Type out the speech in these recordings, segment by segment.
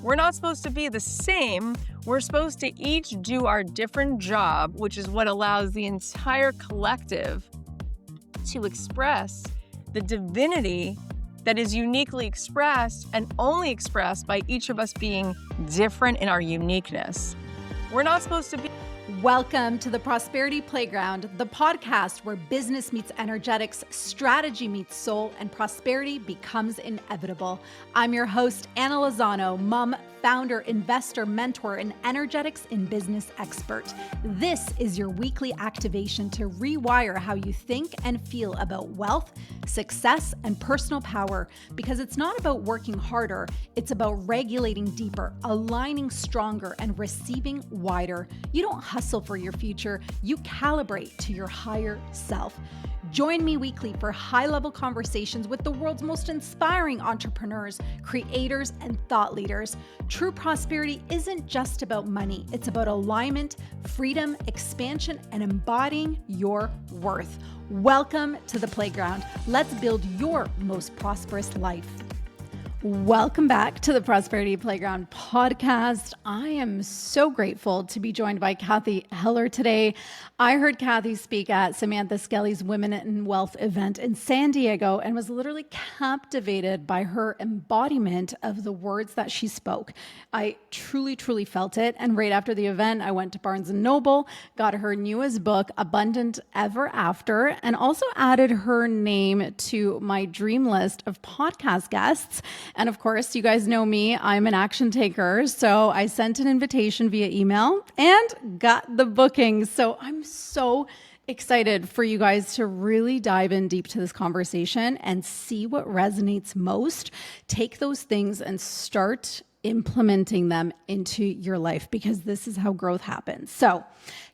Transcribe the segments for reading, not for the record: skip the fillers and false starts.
We're not supposed to be the same. We're supposed to each do our different job, which is what allows the entire collective to express the divinity that is uniquely expressed and only expressed by each of us being different in our uniqueness. We're not supposed to be. Welcome to the Prosperity Playground, the podcast where business meets energetics, strategy meets soul, and prosperity becomes inevitable. I'm your host, Anna Lozano, mom, founder, investor, mentor, and energetics in business expert. This is your weekly activation to rewire how you think and feel about wealth, success, and personal power, because it's not about working harder, it's about regulating deeper, aligning stronger, and receiving wider. You don't hustle for your future, you calibrate to your higher self. Join me weekly for high-level conversations with the world's most inspiring entrepreneurs, creators, and thought leaders. True prosperity isn't just about money. It's about alignment, freedom, expansion, and embodying your worth. Welcome to the playground. Let's build your most prosperous life. Welcome back to the Prosperity Playground podcast. I am so grateful to be joined by Cathy Heller today. I heard Cathy speak at Samantha Skelly's Women in Wealth event in San Diego and was literally captivated by her embodiment of the words that she spoke. I truly felt it. And right after the event, I went to Barnes & Noble, got her newest book, Abundant Ever After, and also added her name to my dream list of podcast guests. And of course, you guys know me, I'm an action taker. So I sent an invitation via email and got the booking. So I'm so excited for you guys to really dive in deep to this conversation and see what resonates most. Take those things and start implementing them into your life, because this is how growth happens. So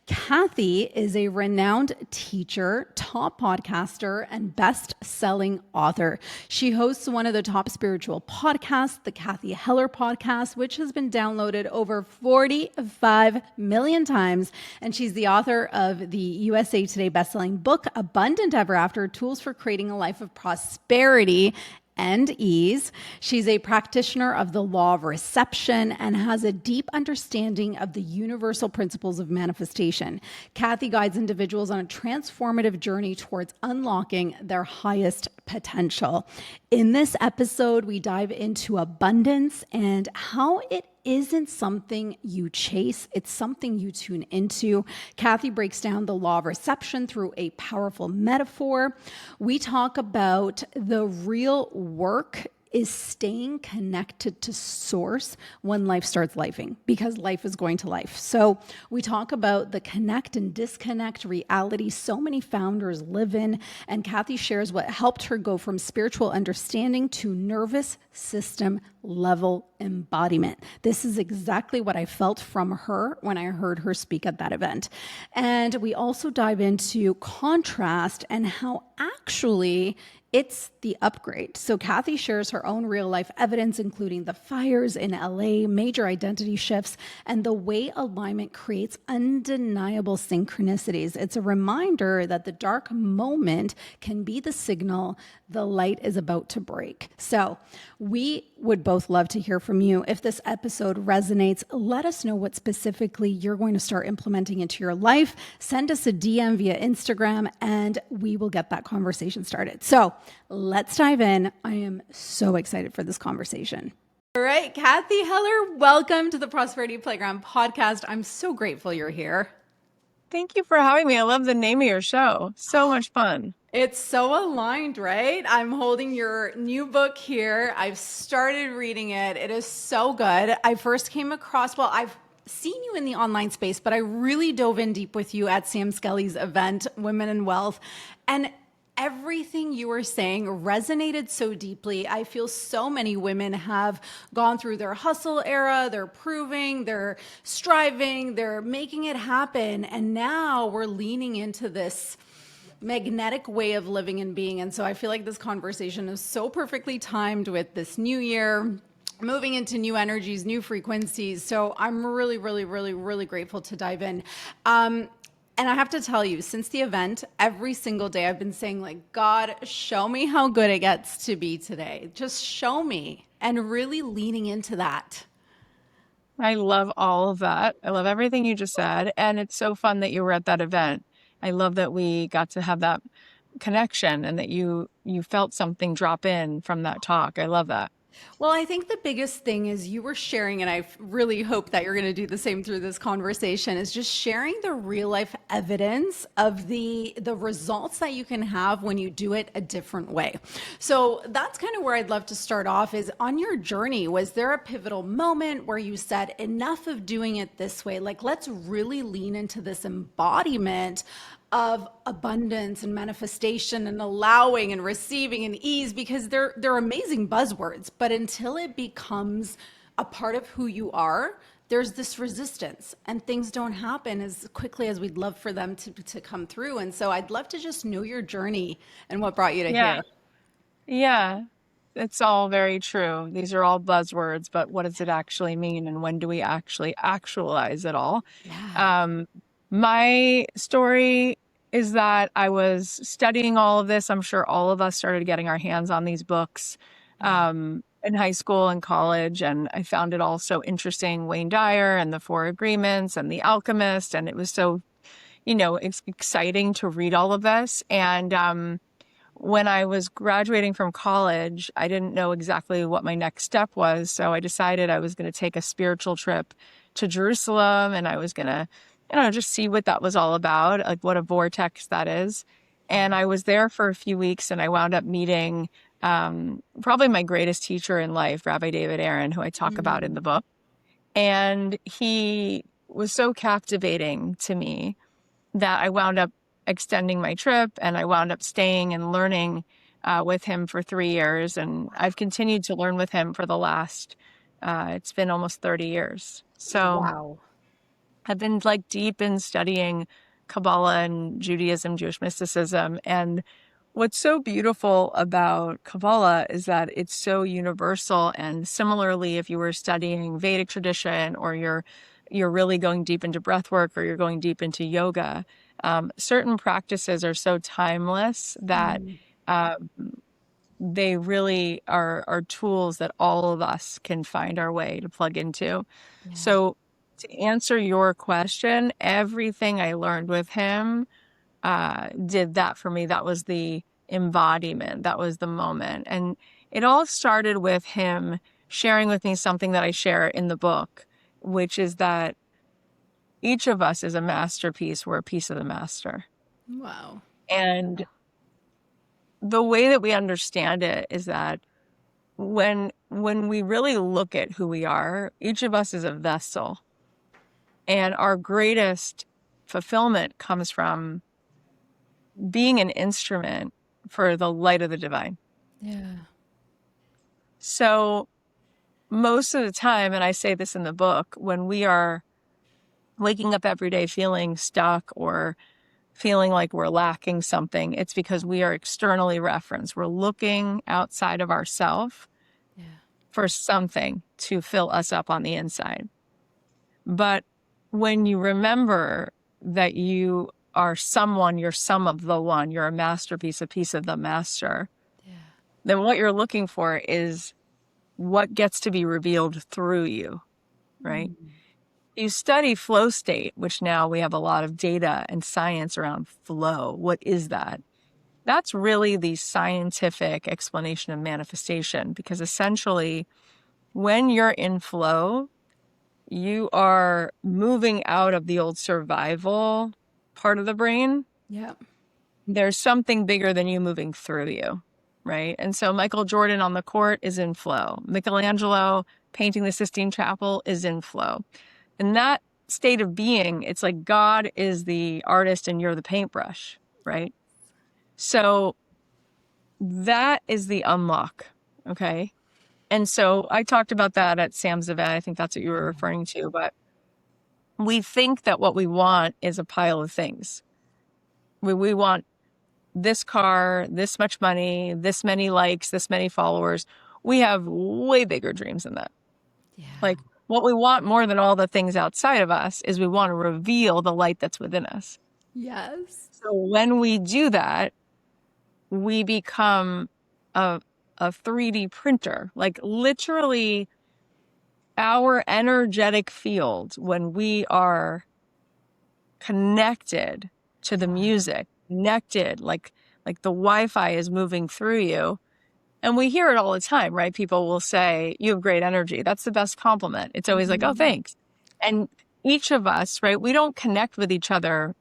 Cathy is a renowned teacher, top podcaster, and best-selling author. She hosts one of the top spiritual podcasts, the Cathy Heller podcast, which has been downloaded over 45 million times. And she's the author of the USA Today bestselling book, Abundant Ever After, Tools for Creating a Life of Prosperity and Ease. She's a practitioner of the law of reception and has a deep understanding of the universal principles of manifestation. Cathy guides individuals on a transformative journey towards unlocking their highest potential. In this episode, we dive into abundance and how it isn't something you chase, it's something you tune into. Cathy breaks down the law of reception through a powerful metaphor. We talk about the real work is staying connected to source when life starts lifing, because life is going to life. So we talk about the connect and disconnect reality so many founders live in, and Cathy shares what helped her go from spiritual understanding to nervous system level embodiment. This is exactly what I felt from her when I heard her speak at that event. And we also dive into contrast and how actually it's the upgrade. So Cathy shares her own real life evidence, including the fires in LA, major identity shifts, and the way alignment creates undeniable synchronicities. It's a reminder that the dark moment can be the signal the light is about to break. So we would both love to hear from you. If this episode resonates, let us know what specifically you're going to start implementing into your life. Send us a DM via Instagram and we will get that conversation started. So let's dive in. I am so excited for this conversation. All right, Cathy Heller, welcome to the Prosperity Playground podcast. I'm so grateful you're here. Thank you for having me. I love the name of your show. So much fun. It's so aligned, right? I'm holding your new book here. I've started reading it. It is so good. I first came across, I've seen you in the online space, but I really dove in deep with you at Sam Skelly's event, Women in Wealth. And everything you were saying resonated so deeply. I feel so many women have gone through their hustle era, they're proving, they're striving, they're making it happen. And now we're leaning into this magnetic way of living and being. And so I feel like this conversation is so perfectly timed with this new year, moving into new energies, new frequencies. So I'm really grateful to dive in. And I have to tell you, since the event, every single day I've been saying, like, God, show me how good it gets to be today. Just show me, and really leaning into that. I love all of that. I love everything you just said. And it's so fun that you were at that event. I love that we got to have that connection and that you felt something drop in from that talk. I love that. Well, I think the biggest thing is you were sharing, and I really hope that you're going to do the same through this conversation, is just sharing the real life evidence of the results that you can have when you do it a different way. So that's kind of where I'd love to start off is on your journey. Was there a pivotal moment where you said enough of doing it this way? Like, let's really lean into this embodiment of abundance and manifestation and allowing and receiving and ease, because they're amazing buzzwords, but until it becomes a part of who you are, there's this resistance and things don't happen as quickly as we'd love for them to come through. And so I'd love to just know your journey and what brought you to Yeah. here. Yeah. It's all very true. These are all buzzwords, but what does it actually mean and when do we actually actualize it all? Yeah. Um, my story is that I was studying all of this. I'm sure all of us started getting our hands on these books Yeah. in high school and college, and I found it all so interesting. Wayne Dyer and the Four Agreements and The Alchemist, and it was so, it's exciting to read all of this. And when I was graduating from college, I didn't know exactly what my next step was. So I decided I was going to take a spiritual trip to Jerusalem and I was going to, just see what that was all about, like what a vortex that is. And I was there for a few weeks and I wound up meeting probably my greatest teacher in life, Rabbi David Aaron, who I talk about in Mm. the book. And he was so captivating to me that I wound up extending my trip and I wound up staying and learning with him for 3 years. And I've continued to learn with him for the last, it's been almost 30 years. So Wow. I've been like deep in studying Kabbalah and Judaism, Jewish mysticism. And what's so beautiful about Kabbalah is that it's so universal. And similarly, if you were studying Vedic tradition or you're really going deep into breath work or you're going deep into yoga, certain practices are so timeless that Mm. um, they really are tools that all of us can find our way to plug into. Yeah. So to answer your question, everything I learned with him did that for me. That was the embodiment. That was the moment. And it all started with him sharing with me something that I share in the book, which is that each of us is a masterpiece. We're a piece of the master. Wow. And the way that we understand it is that when we really look at who we are, each of us is a vessel. And our greatest fulfillment comes from being an instrument for the light of the divine. Yeah. So most of the time, and I say this in the book, when we are waking up every day feeling stuck or feeling like we're lacking something, it's because we are externally referenced. We're looking outside of ourselves Yeah. for something to fill us up on the inside. But when you remember that you are someone, you're some of the one, you're a masterpiece, a piece of the master, Yeah. then what you're looking for is what gets to be revealed through you, right? Mm. You study flow state, which now we have a lot of data and science around flow. What is that? That's really the scientific explanation of manifestation, because essentially, when you're in flow, you are moving out of the old survival part of the brain. Yeah. There's something bigger than you moving through you, right? And so Michael Jordan on the court is in flow. Michelangelo painting the Sistine Chapel is in flow. In that state of being, it's like God is the artist and you're the paintbrush, right? So that is the unlock, okay? And so I talked about that at Sam's event. I think that's what you were referring to, but we think that what we want is a pile of things. We want this car, this much money, this many likes, this many followers. We have way bigger dreams than that. Yeah. Like what we want more than all the things outside of us is we want to reveal the light that's within us. Yes. So when we do that, we become a 3D printer. Like literally our energetic field, when we are connected to the music, connected, like the Wi-Fi is moving through you. And we hear it all the time, right? People will say, you have great energy. That's the best compliment. It's always like, oh, thanks. And each of us, right, we don't connect with each other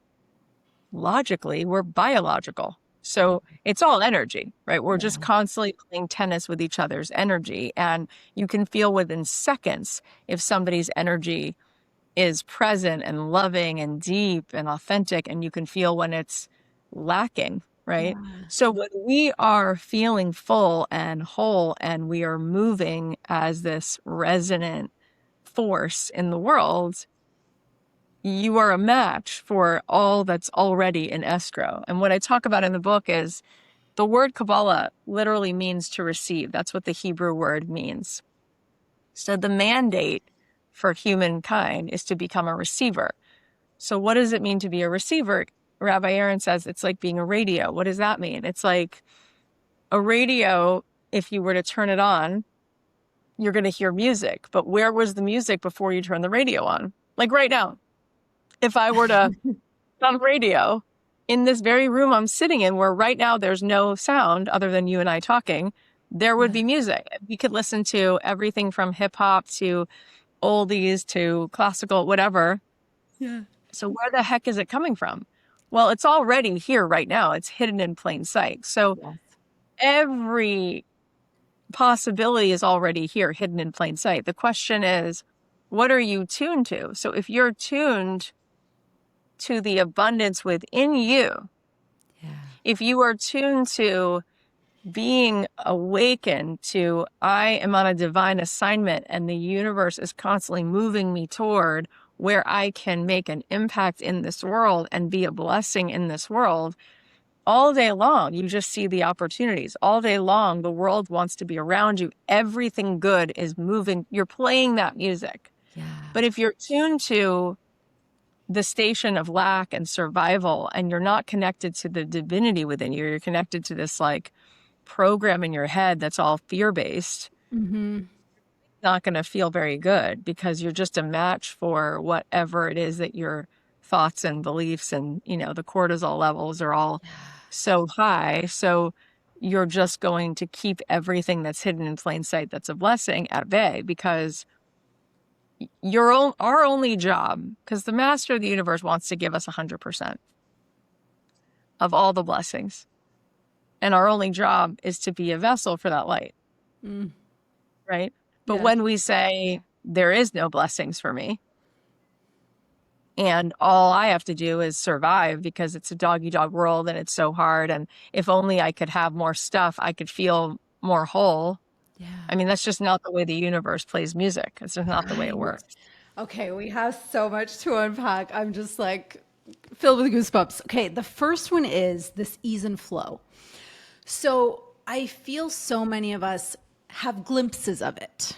logically, we're biological. So it's all energy, right? We're just constantly playing tennis with each other's energy. And you can feel within seconds if somebody's energy is present and loving and deep and authentic, and you can feel when it's lacking, right? So when we are feeling full and whole and we are moving as this resonant force in the world, you are a match for all that's already in escrow. And what I talk about in the book is the word Kabbalah literally means to receive. That's what the Hebrew word means. So the mandate for humankind is to become a receiver. So what does it mean to be a receiver? Rabbi Aaron says it's like being a radio. What does that mean? It's like a radio, if you were to turn it on, you're going to hear music. But where was the music before you turn the radio on? Like right now, if I were to on radio in this very room I'm sitting in, where right now there's no sound other than you and I talking, there would be music. We could listen to everything from hip hop to oldies to classical, whatever. Yeah. So where the heck is it coming from? Well, it's already here right now. It's hidden in plain sight. So every possibility is already here, hidden in plain sight. The question is, what are you tuned to? So if you're tuned to the abundance within you, if you are tuned to being awakened to, I am on a divine assignment and the universe is constantly moving me toward where I can make an impact in this world and be a blessing in this world, all day long, you just see the opportunities. All day long, the world wants to be around you. Everything good is moving. You're playing that music. But if you're tuned to the station of lack and survival, and you're not connected to the divinity within you, you're connected to this like program in your head that's all fear-based, not going to feel very good, because you're just a match for whatever it is that your thoughts and beliefs and, you know, the cortisol levels are all so high. So you're just going to keep everything that's hidden in plain sight that's a blessing at bay, because our only job, because the master of the universe wants to give us 100% of all the blessings. And our only job is to be a vessel for that light. Right? But when we say there is no blessings for me, and all I have to do is survive because it's a dog-eat-dog world and it's so hard, and if only I could have more stuff, I could feel more whole. I mean, that's just not the way the universe plays music. It's just not the way it works. Okay, we have so much to unpack. I'm just like filled with goosebumps. Okay, the first one is this ease and flow. So I feel so many of us have glimpses of it.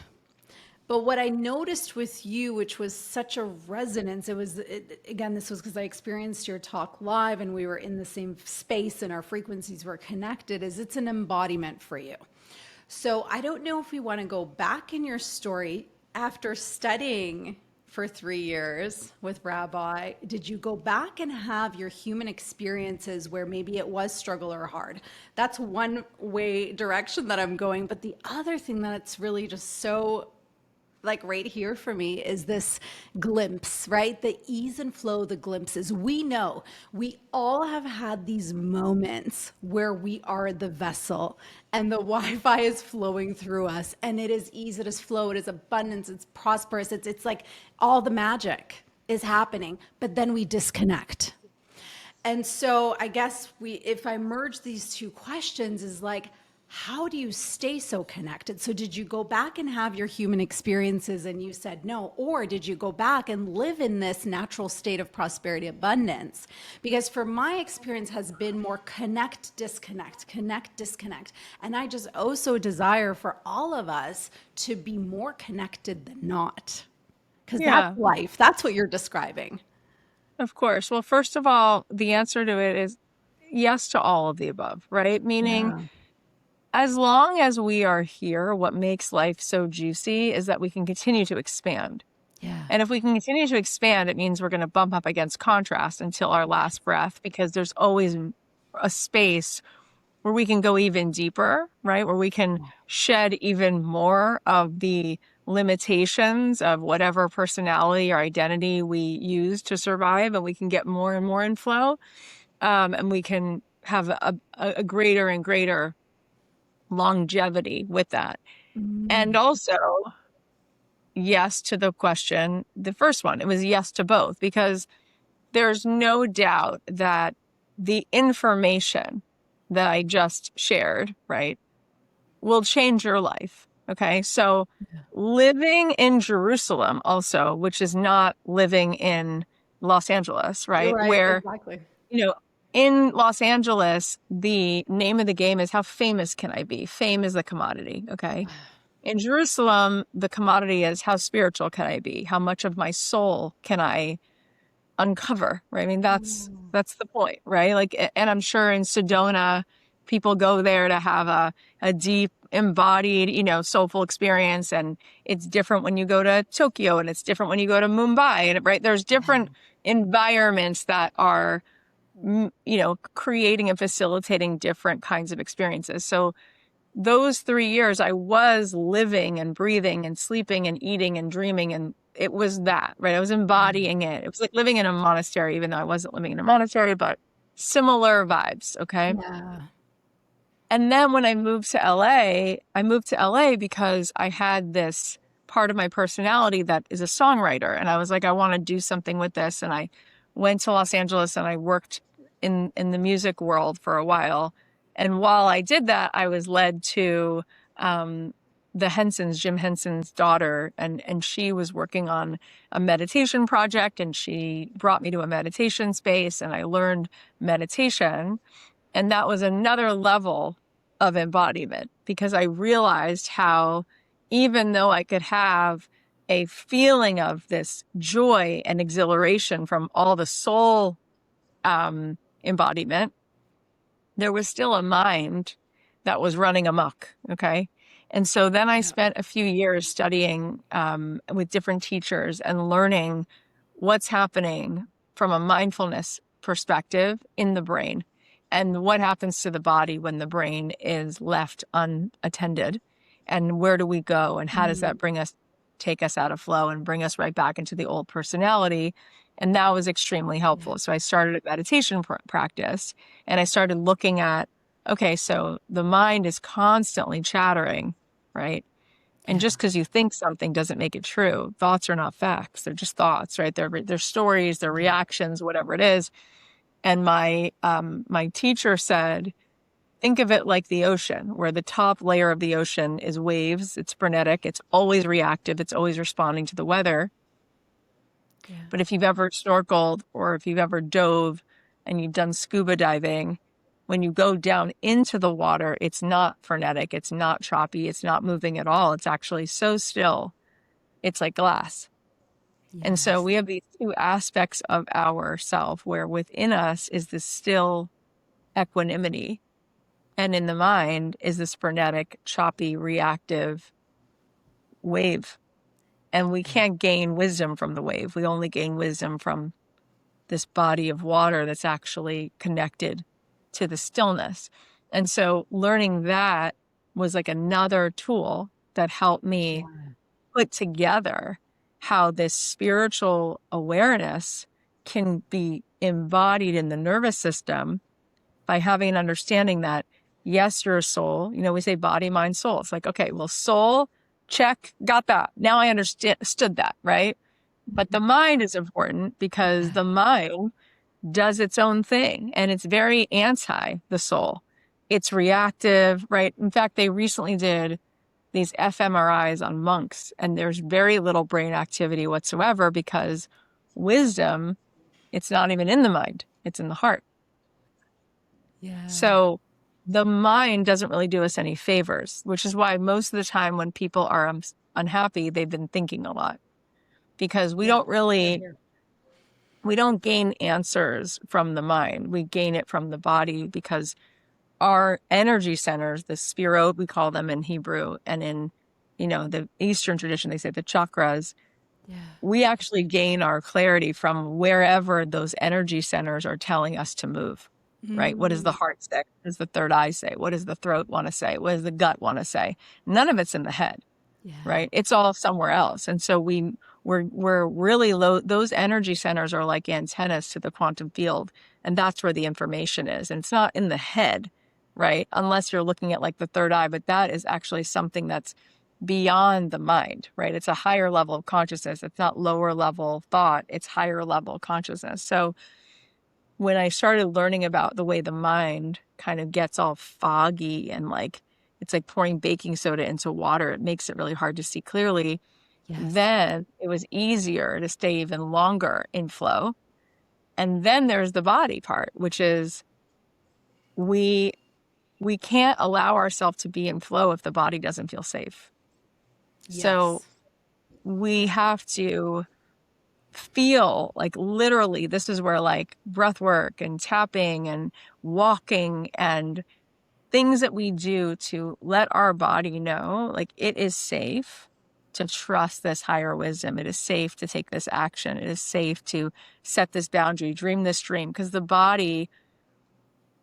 But what I noticed with you, which was such a resonance, again, this was because I experienced your talk live and we were in the same space and our frequencies were connected, is it's an embodiment for you. So I don't know if we want to go back in your story after studying for 3 years with Rabbi. Did you go back and have your human experiences where maybe it was struggle or hard? That's one way direction that I'm going. But the other thing that's really just so like right here for me is this glimpse, right? The ease and flow, the glimpses. We know we all have had these moments where we are the vessel and the Wi-Fi is flowing through us, and it is ease, it is flow, it is abundance, it's prosperous. It's like all the magic is happening, but then we disconnect. And so I guess if I merge these two questions, is like, how do you stay so connected? So did you go back and have your human experiences and you said no? Or did you go back and live in this natural state of prosperity, abundance? Because for my experience has been more connect, disconnect, connect, disconnect. And I just also desire for all of us to be more connected than not. Because that's life. That's what you're describing. Of course. Well, first of all, the answer to it is yes to all of the above, right? Meaning, as long as we are here, what makes life so juicy is that we can continue to expand. Yeah. And if we can continue to expand, it means we're going to bump up against contrast until our last breath, because there's always a space where we can go even deeper, right? Where we can shed even more of the limitations of whatever personality or identity we use to survive, and we can get more and more in flow. And we can have a greater and greater longevity with that. And also, yes to the question, the first one, it was yes to both, because there's no doubt that the information that I just shared, right, will change your life. Okay. So living in Jerusalem also, which is not living in Los Angeles, right? Right, Where, exactly. in Los Angeles, the name of the game is how famous can I be? Fame is the commodity. Okay. In Jerusalem, the commodity is how spiritual can I be? How much of my soul can I uncover, right? I mean, that's the point, right? Like, and I'm sure in Sedona, people go there to have a deep, embodied, soulful experience. And it's different when you go to Tokyo, and it's different when you go to Mumbai, and right? There's different environments that are, creating and facilitating different kinds of experiences. So those 3 years, I was living and breathing and sleeping and eating and dreaming, and it was that, right? I was embodying it. It was like living in a monastery, even though I wasn't living in a monastery, but similar vibes. Okay. Yeah. And then when I moved to LA because I had this part of my personality that is a songwriter. And I was like, I want to do something with this. And I went to Los Angeles and I worked in the music world for a while. And while I did that, I was led to the Hensons, Jim Henson's daughter, and she was working on a meditation project, and she brought me to a meditation space, and I learned meditation. And that was another level of embodiment, because I realized how, even though I could have a feeling of this joy and exhilaration from all the soul embodiment, there was still a mind that was running amok. Okay. And so then I spent a few years studying with different teachers and learning what's happening from a mindfulness perspective in the brain, and what happens to the body when the brain is left unattended, and where do we go, and how does that take us out of flow and bring us right back into the old personality. And that was extremely helpful. So I started a meditation practice, and I started looking at, okay, so the mind is constantly chattering, right? And just because you think something doesn't make it true. Thoughts are not facts. They're just thoughts, right? They're stories, they're reactions, whatever it is. And my teacher said, think of it like the ocean, where the top layer of the ocean is waves. It's frenetic. It's always reactive. It's always responding to the weather. Yeah. But if you've ever snorkeled, or if you've ever dove and you've done scuba diving, when you go down into the water, it's not frenetic. It's not choppy. It's not moving at all. It's actually so still. It's like glass. Yes. And so we have these two aspects of ourself, where within us is this still equanimity, and in the mind is this frenetic, choppy, reactive wave. And we can't gain wisdom from the wave. We only gain wisdom from this body of water that's actually connected to the stillness. And so learning that was like another tool that helped me put together how this spiritual awareness can be embodied in the nervous system by having an understanding that, yes, you're a soul. We say body, mind, soul. It's like, okay, well, soul, check, got that. Now I understood that, right? But the mind is important, because the mind does its own thing, and it's very anti the soul. It's reactive, right? In fact, they recently did these fMRIs on monks, and there's very little brain activity whatsoever, because wisdom, it's not even in the mind, it's in the heart. Yeah. So the mind doesn't really do us any favors, which is why most of the time when people are unhappy, they've been thinking a lot, because we don't gain answers from the mind. We gain it from the body, because our energy centers, the spherot, we call them in Hebrew, and in, the Eastern tradition, they say the chakras, we actually gain our clarity from wherever those energy centers are telling us to move, right? What does the heart say? What does the third eye say? What does the throat want to say? What does the gut want to say? None of it's in the head, right? It's all somewhere else. And so we're really low. Those energy centers are like antennas to the quantum field. And that's where the information is. And it's not in the head, right? Unless you're looking at like the third eye, but that is actually something that's beyond the mind, right? It's a higher level of consciousness. It's not lower level thought, it's higher level consciousness. So when I started learning about the way the mind kind of gets all foggy and like, it's like pouring baking soda into water, it makes it really hard to see clearly. Then it was easier to stay even longer in flow. And then there's the body part, which is we can't allow ourselves to be in flow if the body doesn't feel safe. So we have to feel like literally, this is where like breath work and tapping and walking and things that we do to let our body know, like it is safe to trust this higher wisdom. It is safe to take this action. It is safe to set this boundary, dream this dream, because the body,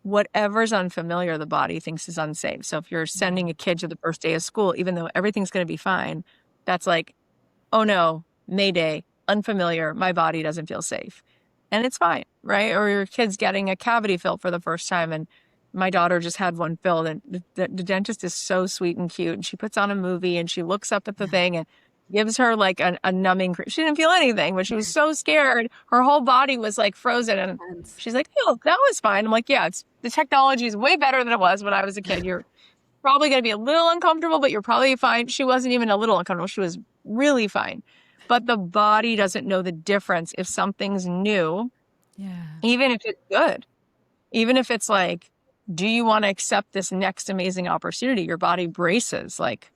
whatever's unfamiliar, the body thinks is unsafe. So if you're sending a kid to the first day of school, even though everything's going to be fine, that's like, oh no, Mayday, unfamiliar, my body doesn't feel safe. And it's fine, right? Or your kid's getting a cavity filled for the first time. And my daughter just had one filled, and the dentist is so sweet and cute. And she puts on a movie and she looks up at the thing and gives her like a numbing cream. She didn't feel anything, but she was so scared. Her whole body was like frozen. And she's like, oh, that was fine. I'm like, yeah, the technology is way better than it was when I was a kid. You're probably going to be a little uncomfortable, but you're probably fine. She wasn't even a little uncomfortable. She was really fine. But the body doesn't know the difference if something's new, even if it's good, even if it's like, do you want to accept this next amazing opportunity? Your body braces like,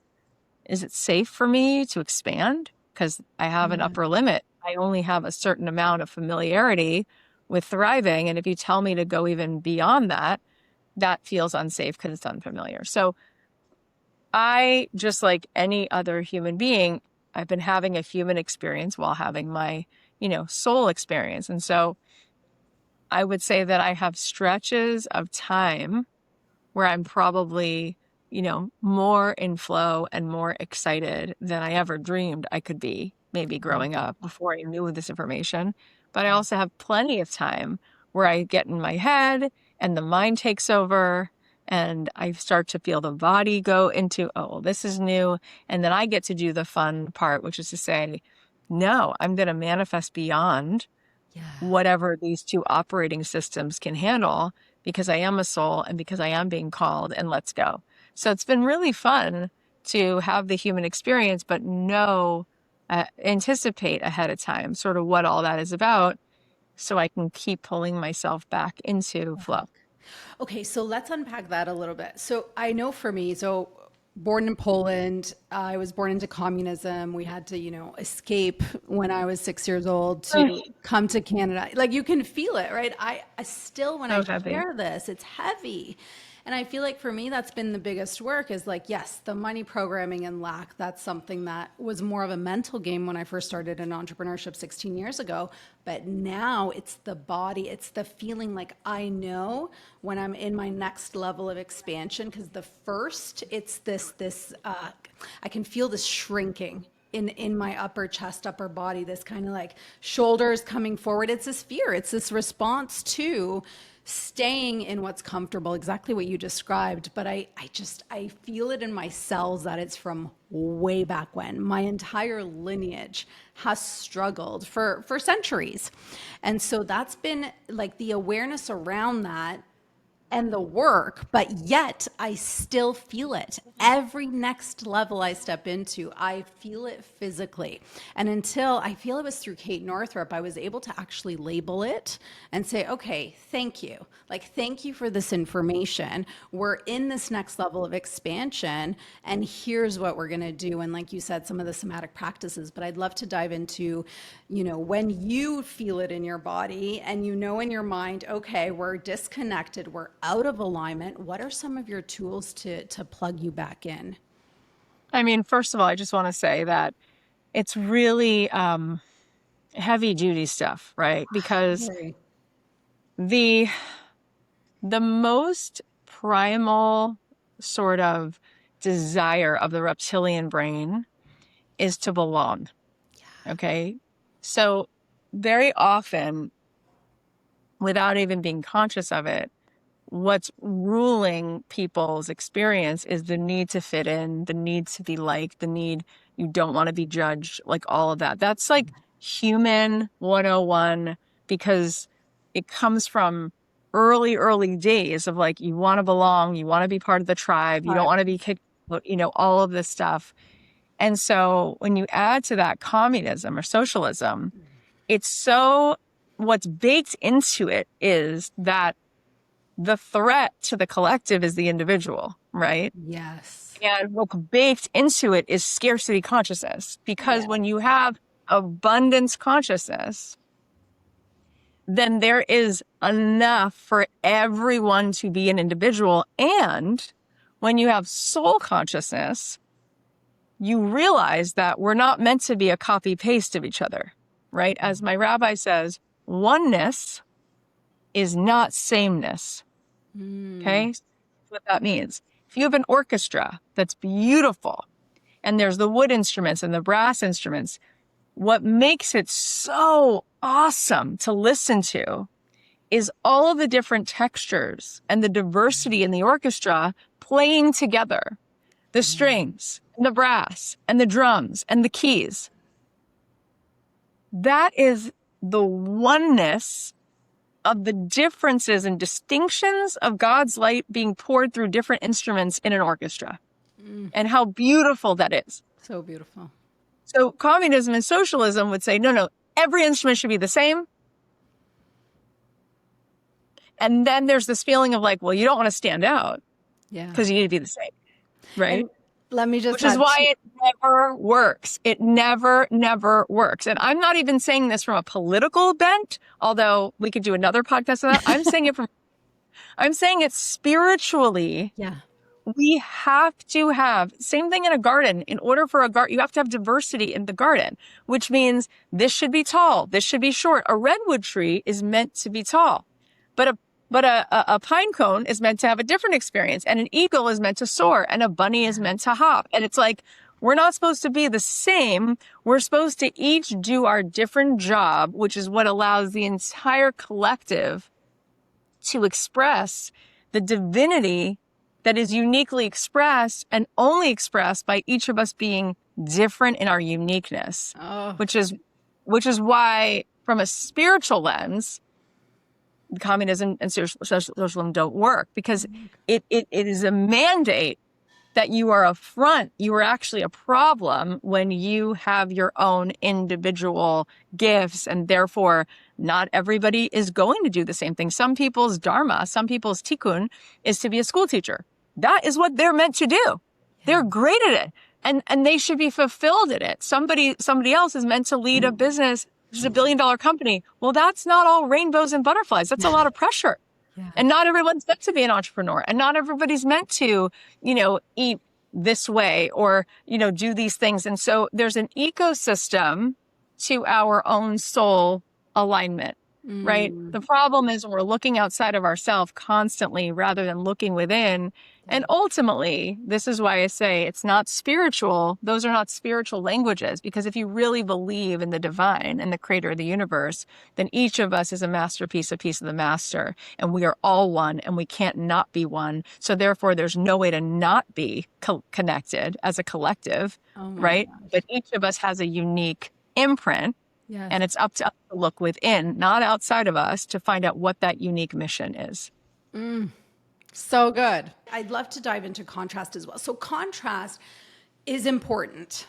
is it safe for me to expand? Because I have an upper limit. I only have a certain amount of familiarity with thriving. And if you tell me to go even beyond that, that feels unsafe because it's unfamiliar. So I, just like any other human being, I've been having a human experience while having my, soul experience. And so I would say that I have stretches of time where I'm probably, more in flow and more excited than I ever dreamed I could be, maybe growing up before I knew this information. But I also have plenty of time where I get in my head and the mind takes over and I start to feel the body go into, oh, well, this is new. And then I get to do the fun part, which is to say, no, I'm going to manifest beyond whatever these two operating systems can handle, because I am a soul and because I am being called, and let's go. So it's been really fun to have the human experience, but anticipate ahead of time sort of what all that is about, so I can keep pulling myself back into flow. Okay, so let's unpack that a little bit. So I know for me, born in Poland, I was born into communism. We had to, escape when I was 6 years old to come to Canada. Like you can feel it, right? I still, when I hear this, it's heavy. And I feel like for me, that's been the biggest work is like, yes, the money programming and lack, that's something that was more of a mental game when I first started in entrepreneurship 16 years ago. But now it's the body, it's the feeling like I know when I'm in my next level of expansion, because the first, it's I can feel this shrinking in my upper chest, upper body, this kind of like shoulders coming forward. It's this fear, it's this response to staying in what's comfortable, exactly what you described. But I feel it in my cells that it's from way back when. My entire lineage has struggled for centuries. And so that's been like the awareness around that and the work, but yet I still feel it. Every next level I step into, I feel it physically. And until I feel it was through Kate Northrup, I was able to actually label it and say, okay, thank you. Like, thank you for this information. We're in this next level of expansion, and here's what we're gonna do. And like you said, some of the somatic practices, but I'd love to dive into, when you feel it in your body and in your mind, okay, we're disconnected, we're out of alignment, what are some of your tools to plug you back in? I mean, first of all, I just want to say that it's really heavy duty stuff, right? Because Very. the most primal sort of desire of the reptilian brain is to belong. Okay. So very often, without even being conscious of it, what's ruling people's experience is the need to fit in, the need to be liked, the need you don't want to be judged, like all of that. That's like human 101 because it comes from early days of like, you want to belong, you want to be part of the tribe, you don't want to be kicked out, all of this stuff. And so when you add to that communism or socialism, what's baked into it is that the threat to the collective is the individual, right? Yes. And what's baked into it is scarcity consciousness, because when you have abundance consciousness, then there is enough for everyone to be an individual. And when you have soul consciousness, you realize that we're not meant to be a copy paste of each other, right? As my rabbi says, oneness is not sameness. Okay. That's what that means. If you have an orchestra that's beautiful and there's the wood instruments and the brass instruments, what makes it so awesome to listen to is all of the different textures and the diversity in the orchestra playing together, the strings and the brass and the drums and the keys. That is the oneness of the differences and distinctions of God's light being poured through different instruments in an orchestra. And how beautiful that is. So beautiful. So communism and socialism would say, no, every instrument should be the same. And then there's this feeling of like, well, you don't want to stand out because you need to be the same, right? And let me just Which is why it never works. It never works. And I'm not even saying this from a political bent, although we could do another podcast on that. I'm saying it spiritually. Yeah. We have to have, same thing in a garden. In order for a garden, you have to have diversity in the garden, which means this should be tall, this should be short. A redwood tree is meant to be tall, but a pine cone is meant to have a different experience, and an eagle is meant to soar, and a bunny is meant to hop. And it's like, we're not supposed to be the same. We're supposed to each do our different job, which is what allows the entire collective to express the divinity that is uniquely expressed and only expressed by each of us being different in our uniqueness, which is why, from a spiritual lens, communism and socialism don't work, because it is a mandate that you are a front. You are actually a problem when you have your own individual gifts, and therefore not everybody is going to do the same thing. Some people's dharma, some people's tikkun is to be a school teacher. That is what they're meant to do. They're great at it, and they should be fulfilled at it. Somebody else is meant to lead a business, which is $1 billion company. Well, that's not all rainbows and butterflies. That's a lot of pressure. And not everyone's meant to be an entrepreneur, and not everybody's meant to, eat this way or, do these things. And so there's an ecosystem to our own soul alignment, right? The problem is we're looking outside of ourselves constantly rather than looking within. And ultimately, this is why I say it's not spiritual. Those are not spiritual languages, because if you really believe in the divine and the creator of the universe, then each of us is a masterpiece, a piece of the master, and we are all one, and we can't not be one. So therefore, there's no way to not be connected as a collective, right? Gosh. But each of us has a unique imprint. Yes. And it's up to us to look within, not outside of us, to find out what that unique mission is. So good. I'd love to dive into contrast as well. So contrast is important.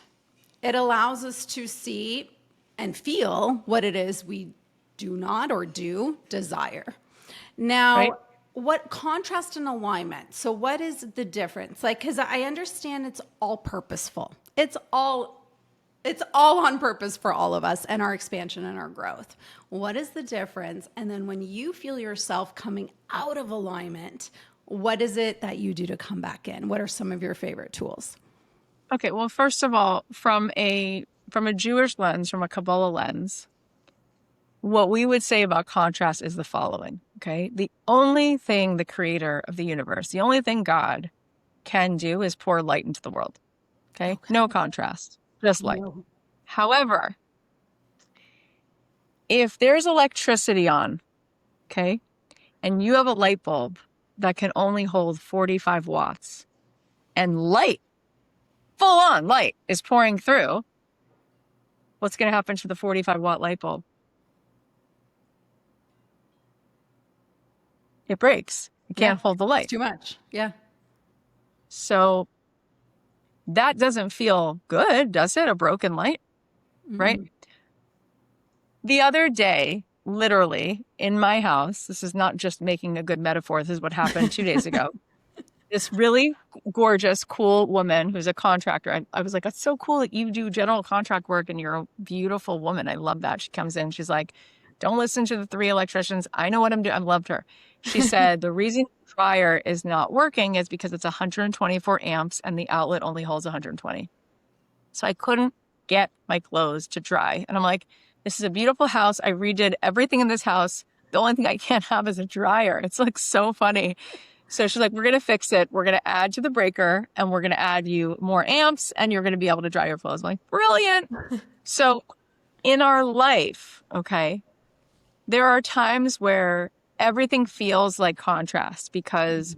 It allows us to see and feel what it is we do not or do desire. Now, what contrast and alignment? So what is the difference? Because I understand it's all purposeful. It's all It's all on purpose for all of us and our expansion and our growth. What is the difference? And then when you feel yourself coming out of alignment, what is it that you do to come back in? What are some of your favorite tools? Okay, well, first of all, from a Jewish lens, from a Kabbalah lens, what we would say about contrast is the following, okay? The only thing the creator of the universe, the only thing God can do is pour light into the world, okay? No contrast, just light. No. However, if there's electricity on, okay, and you have a light bulb that can only hold 45 watts and light, full on light is pouring through, what's going to happen to the 45-watt light bulb? It breaks. It can't hold the light. It's too much. Yeah. So that doesn't feel good, does it? A broken light, right? The other day, literally in my house, this is not just making a good metaphor. This is what happened 2 days ago. This really gorgeous, cool woman who's a contractor. I was like, that's so cool that you do general contract work and you're a beautiful woman. I love that. She comes in. She's like, don't listen to the 3 electricians. I know what I'm doing. I loved her. She said, the reason the dryer is not working is because it's 124 amps and the outlet only holds 120. So I couldn't get my clothes to dry. And I'm like, this is a beautiful house. I redid everything in this house. The only thing I can't have is a dryer. It's like so funny. So she's like, we're going to fix it. We're going to add to the breaker and we're going to add you more amps and you're going to be able to dry your clothes. I'm like, brilliant. So in our life, okay, there are times where everything feels like contrast because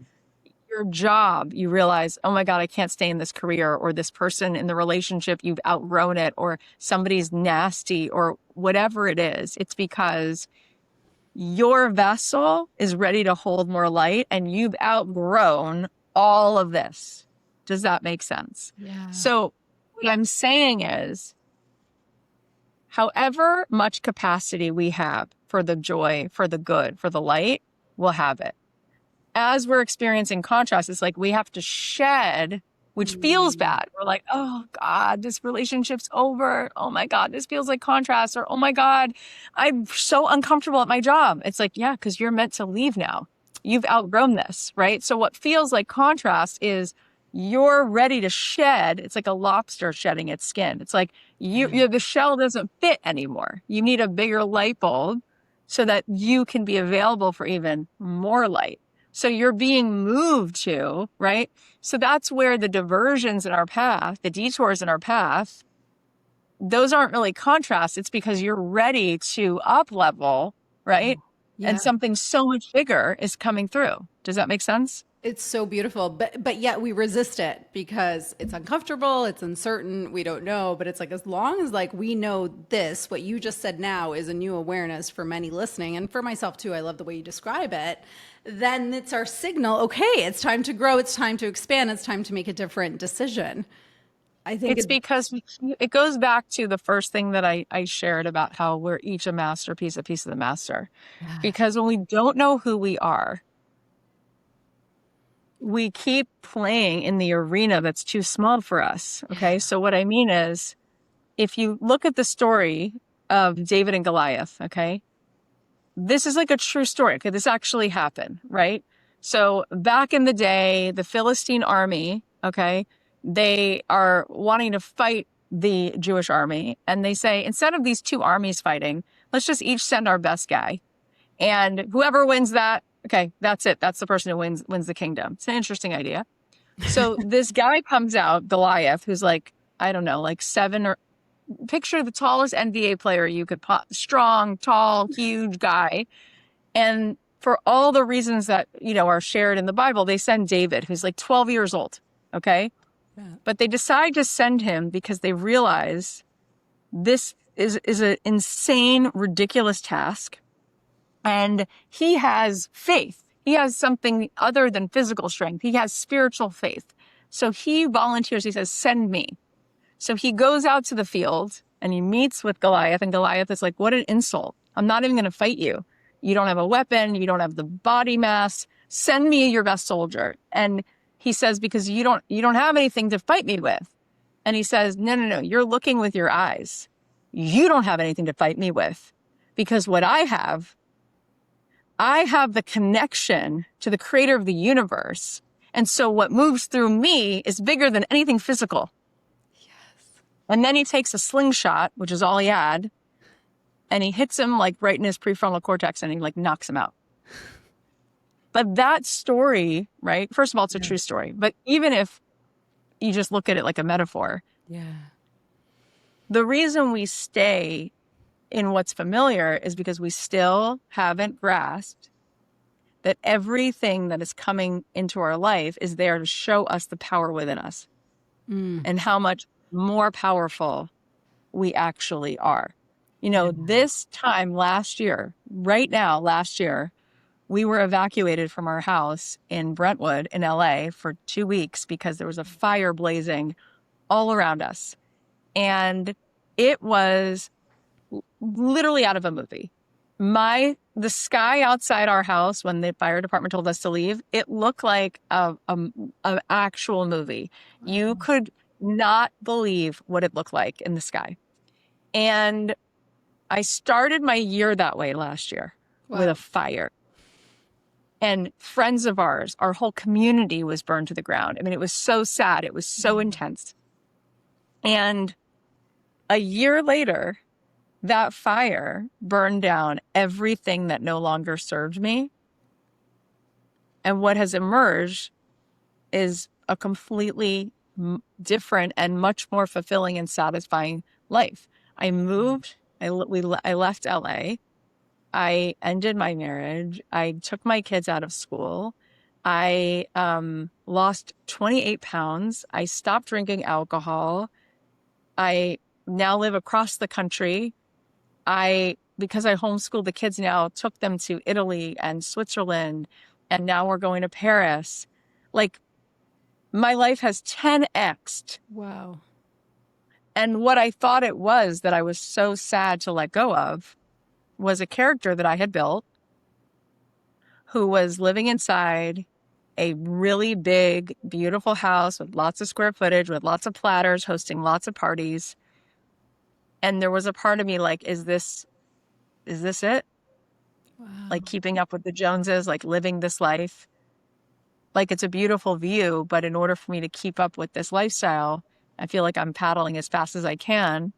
your job, you realize, oh my God, I can't stay in this career, or this person in the relationship, you've outgrown it, or somebody's nasty, or whatever it is. It's because your vessel is ready to hold more light and you've outgrown all of this. Does that make sense? Yeah. So what I'm saying is, however much capacity we have for the joy, for the good, for the light, we'll have it. As we're experiencing contrast, it's like we have to shed, which feels bad. We're like, oh God, this relationship's over. Oh my God, this feels like contrast. Or, oh my God, I'm so uncomfortable at my job. It's like, yeah, because you're meant to leave now. You've outgrown this, right? So what feels like contrast is you're ready to shed. It's like a lobster shedding its skin. It's like the shell doesn't fit anymore. You need a bigger light bulb so that you can be available for even more light. So you're being moved to, right? So that's where the diversions in our path, the detours in our path, those aren't really contrasts. It's because you're ready to up level, right? Yeah. And something so much bigger is coming through. Does that make sense? It's so beautiful, but yet we resist it because it's uncomfortable, it's uncertain, we don't know. But it's like, as long as like we know this, what you just said now is a new awareness for many listening, and for myself too. I love the way you describe it. Then it's our signal. Okay, it's time to grow. It's time to expand. It's time to make a different decision. I think it's because it goes back to the first thing that I shared about how we're each a masterpiece, a piece of the master. Yeah. Because when we don't know who we are, we keep playing in the arena that's too small for us. Okay. Yeah. So what I mean is, if you look at the story of David and Goliath, okay, this is like a true story. Okay. This actually happened, right? So back in the day, the Philistine army, okay, they are wanting to fight the Jewish army. And they say, instead of these two armies fighting, let's just each send our best guy. And whoever wins that, okay, that's it. That's the person who wins the kingdom. It's an interesting idea. So this guy comes out, Goliath, who's like, I don't know, like 7 or picture the tallest NBA player you could strong, tall, huge guy. And for all the reasons that, are shared in the Bible, they send David, who's like 12 years old. Okay. Yeah. But they decide to send him because they realize this is an insane, ridiculous task. And he has faith. He has something other than physical strength. He has spiritual faith. So he volunteers. He says, send me. So he goes out to the field and he meets with Goliath. And Goliath is like, what an insult. I'm not even going to fight you. You don't have a weapon. You don't have the body mass. Send me your best soldier. And he says, because you don't have anything to fight me with. And he says, no, you're looking with your eyes. You don't have anything to fight me with, because what I have the connection to the creator of the universe. And so what moves through me is bigger than anything physical. Yes. And then he takes a slingshot, which is all he had, and he hits him like right in his prefrontal cortex, and he like knocks him out. But that story, right? First of all, it's a true story. But even if you just look at it like a metaphor, the reason we stay in what's familiar is because we still haven't grasped that everything that is coming into our life is there to show us the power within us and how much more powerful we actually are. You know, this time last year, we were evacuated from our house in Brentwood in LA for 2 weeks because there was a fire blazing all around us. And it was literally out of a movie. The sky outside our house when the fire department told us to leave, it looked like an actual movie. Wow. You could not believe what it looked like in the sky. And I started my year that way last year with a fire. And friends of ours, our whole community was burned to the ground. I mean, it was so sad. It was so intense. And a year later, that fire burned down everything that no longer served me. And what has emerged is a completely different and much more fulfilling and satisfying life. I moved. I left LA. I ended my marriage. I took my kids out of school. I lost 28 pounds. I stopped drinking alcohol. I now live across the country. Because I homeschooled the kids now, took them to Italy and Switzerland, and now we're going to Paris. Like, my life has 10x'd. Wow. And what I thought it was that I was so sad to let go of was a character that I had built who was living inside a really big, beautiful house with lots of square footage, with lots of platters, hosting lots of parties. And there was a part of me like, is this it? Wow. Like keeping up with the Joneses, like living this life. Like it's a beautiful view, but in order for me to keep up with this lifestyle, I feel like I'm paddling as fast as I can.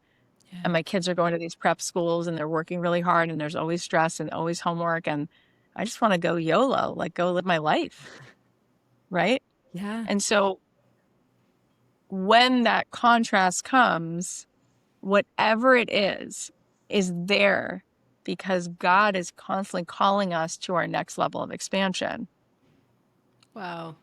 Yeah. And my kids are going to these prep schools and they're working really hard and there's always stress and always homework. And I just want to go YOLO, like go live my life. Right? Yeah. And so when that contrast comes, whatever it is there because God is constantly calling us to our next level of expansion. Wow.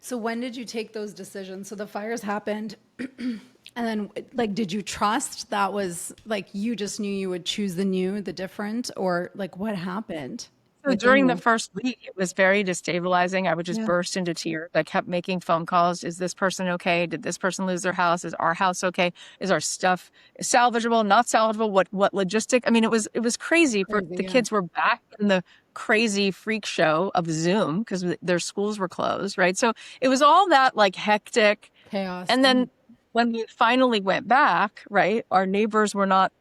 So when did you take those decisions? So the fires happened and then like, did you trust that was like, you just knew you would choose the new, the different, or like what happened? So during the first week, it was very destabilizing. I would just burst into tears. I kept making phone calls. Is this person okay? Did this person lose their house? Is our house okay? Is our stuff salvageable, not salvageable? What logistic? I mean, it was crazy. The kids were back in the crazy freak show of Zoom because their schools were closed, right? So it was all that like hectic chaos. And then when we finally went back, right, our neighbors were not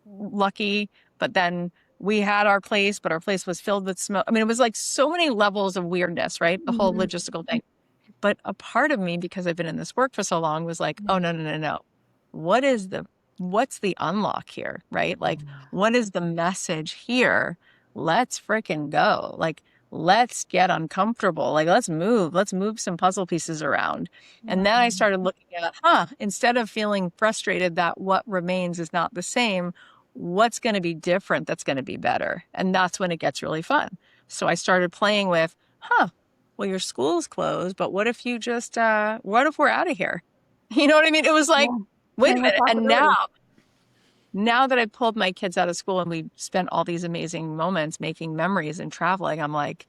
lucky, but then we had our place, but our place was filled with smoke. I mean, it was like so many levels of weirdness, right? The whole logistical thing. But a part of me, because I've been in this work for so long, was like, oh, no. What's the unlock here, right? Like, what is the message here? Let's freaking go. Like, let's get uncomfortable. Like, let's move some puzzle pieces around. And then I started looking at, instead of feeling frustrated that what remains is not the same, what's going to be different that's going to be better? And that's when it gets really fun. So I started playing with, well, your school's closed, but what if you just, what if we're out of here? You know what I mean? It was like, wait a minute. And now that I pulled my kids out of school and we spent all these amazing moments making memories and traveling, I'm like,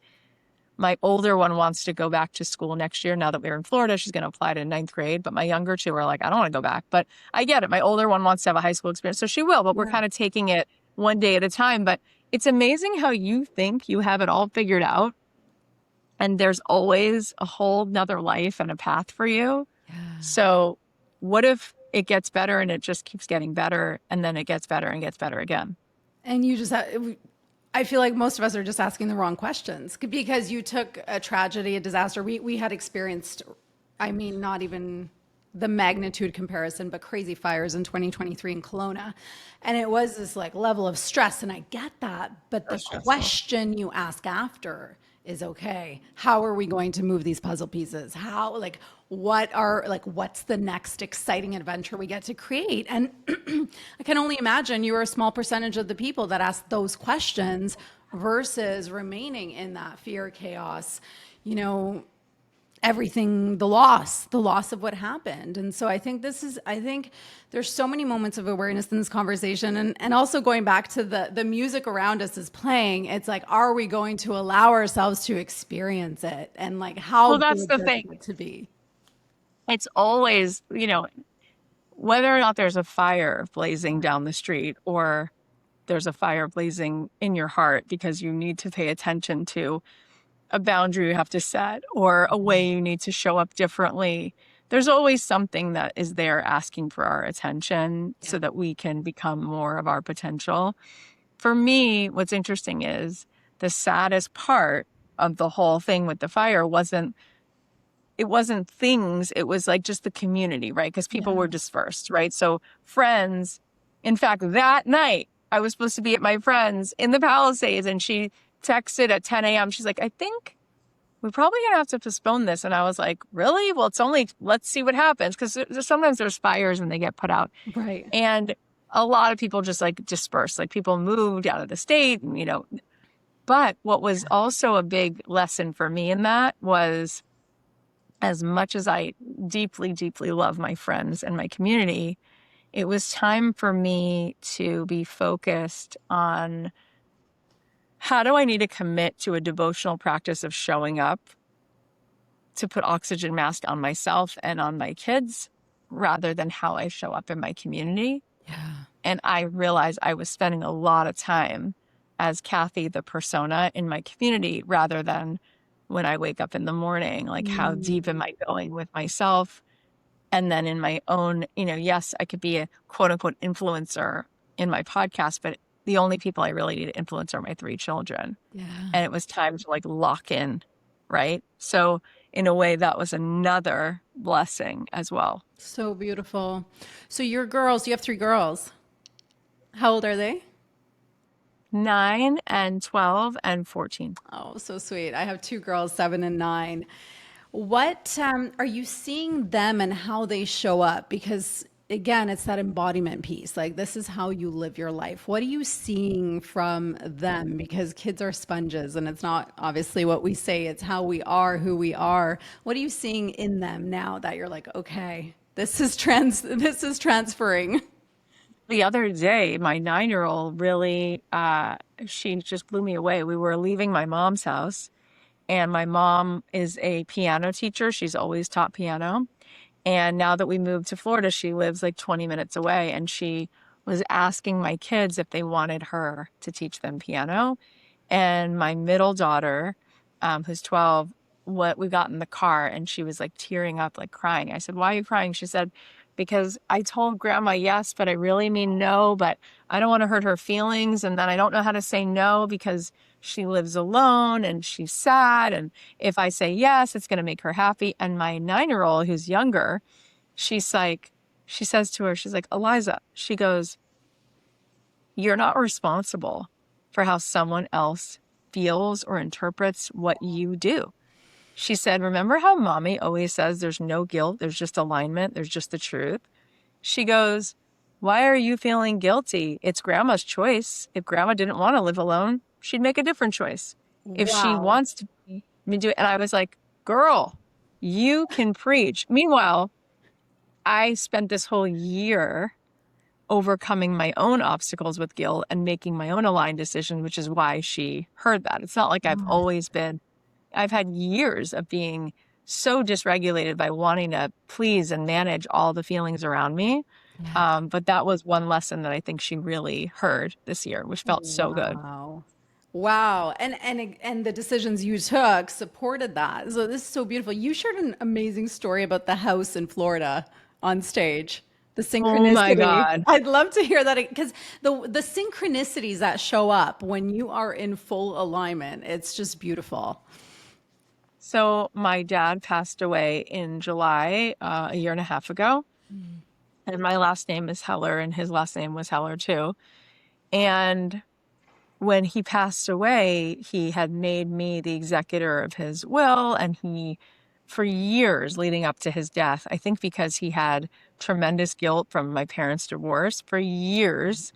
my older one wants to go back to school next year. Now that we're in Florida, she's going to apply to 9th grade. But my younger two are like, I don't want to go back. But I get it. My older one wants to have a high school experience. So she will. But we're kind of taking it one day at a time. But it's amazing how you think you have it all figured out. And there's always a whole nother life and a path for you. Yeah. So what if it gets better and it just keeps getting better. And then it gets better and gets better again. And you just I feel like most of us are just asking the wrong questions because you took a tragedy, a disaster. We had experienced, I mean, not even the magnitude comparison, but crazy fires in 2023 in Kelowna. And it was this like level of stress. And I get that. But the question you ask after is, okay, how are we going to move these puzzle pieces? How, like, what's the next exciting adventure we get to create? And I can only imagine you were a small percentage of the people that asked those questions versus remaining in that fear, chaos, everything, the loss of what happened. And so I think there's so many moments of awareness in this conversation. And also going back to the music around us is playing. It's like, are we going to allow ourselves to experience it? And like, how well, that's the thing to be. It's always, whether or not there's a fire blazing down the street or there's a fire blazing in your heart because you need to pay attention to a boundary you have to set or a way you need to show up differently. There's always something that is there asking for our attention so that we can become more of our potential. For me, what's interesting is the saddest part of the whole thing with the fire wasn't things, it was like just the community, right? Because people were dispersed, right? So friends, in fact, that night, I was supposed to be at my friend's in the Palisades and she texted at 10 a.m. She's like, I think we're probably going to have to postpone this. And I was like, really? Well, let's see what happens. Because sometimes there's fires when they get put out. Right. And a lot of people just like dispersed, like people moved out of the state, and, But what was also a big lesson for me in that was, as much as I deeply, deeply love my friends and my community, it was time for me to be focused on how do I need to commit to a devotional practice of showing up to put oxygen mask on myself and on my kids rather than how I show up in my community. Yeah. And I realized I was spending a lot of time as Cathy, the persona in my community, rather than when I wake up in the morning, like how deep am I going with myself? And then in my own, yes, I could be a quote unquote influencer in my podcast, but the only people I really need to influence are my 3 children. Yeah. And it was time to like lock in, right? So in a way, that was another blessing as well. So beautiful. So your girls, you have 3 girls. How old are they? 9 and 12 and 14. Oh, so sweet. I have 2 girls, 7 and 9. What are you seeing them and how they show up? Because again, it's that embodiment piece. Like, this is how you live your life. What are you seeing from them? Because kids are sponges, and it's not obviously what we say, it's how we are, who we are. What are you seeing in them now that you're like, okay, this is transferring? The other day, my 9-year-old really, she just blew me away. We were leaving my mom's house, and my mom is a piano teacher. She's always taught piano. And now that we moved to Florida, she lives like 20 minutes away. And she was asking my kids if they wanted her to teach them piano. And my middle daughter, who's 12, we got in the car and she was like tearing up, like crying. I said, why are you crying? She said, because I told grandma yes, but I really mean no, but I don't want to hurt her feelings. And then I don't know how to say no because she lives alone and she's sad. And if I say yes, it's going to make her happy. And my 9-year-old, who's younger, she says to her, she's like, Eliza, she goes, you're not responsible for how someone else feels or interprets what you do. She said, remember how mommy always says there's no guilt, there's just alignment, there's just the truth? She goes, why are you feeling guilty? It's grandma's choice. If grandma didn't want to live alone, she'd make a different choice. If she wants to do it. And I was like, girl, you can preach. Meanwhile, I spent this whole year overcoming my own obstacles with guilt and making my own aligned decision, which is why she heard that. It's not like I've had years of being so dysregulated by wanting to please and manage all the feelings around me. Yeah. But that was one lesson that I think she really heard this year, which felt so good. Wow. And the decisions you took supported that. So this is so beautiful. You shared an amazing story about the house in Florida on stage. The Oh my synchronicity. God. I'd love to hear that because the synchronicities that show up when you are in full alignment, it's just beautiful. So my dad passed away in July, a year and a half ago. And my last name is Heller, and his last name was Heller too. And when he passed away, he had made me the executor of his will. And he, for years leading up to his death, I think because he had tremendous guilt from my parents' divorce, for years,